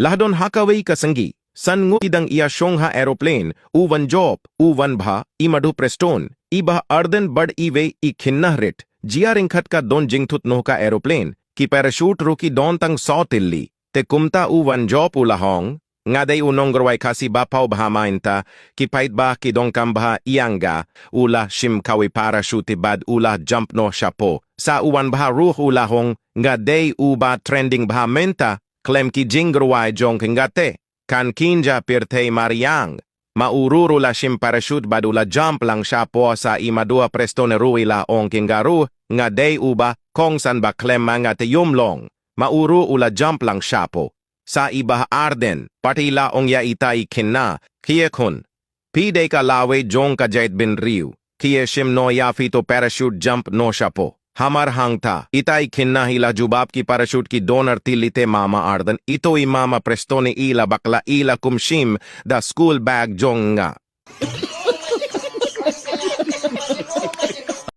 Lahdon hakaway kasanggi, san ngu idang iya shongha aeroplane, uwan job, uwan bha, imadu preston, iba arden bad iwe I khinnahrit, jia ringkhat ka don jingthut noh ka aeroplane, ki parachute ruki don tang saw tilli, te kumta uwan job ulahong, ngaday unonggerway kasi bapaw bahamainta, ki pait ba ki dongkam baha ianga, ula shim kawi parachute bad ula jump no shapo, sa uwan baha ruh ulahong, ngaday uba trending baha menta, klem ki jinggerway jong kingate, kan kinja pirtei mariang, maururo la shim parachute bad ula jump lang shapo sa imadua prestone ruila ong kingaru, ngaday uba, kong san ba klem mga te yumlong, mauru ula jump lang shapo. Sa iba arden, patila ong ya itai kinna, kiye kun. Pide ka lawe jong ka jait bin riu, kiye shim no ya fito parachute jump no shapo. Hamar hangta, itai kinna hila jubab ki parachute ki donar tilite mama arden, ito I mama prestone ila bakla ila kumshim da school bag jong nga.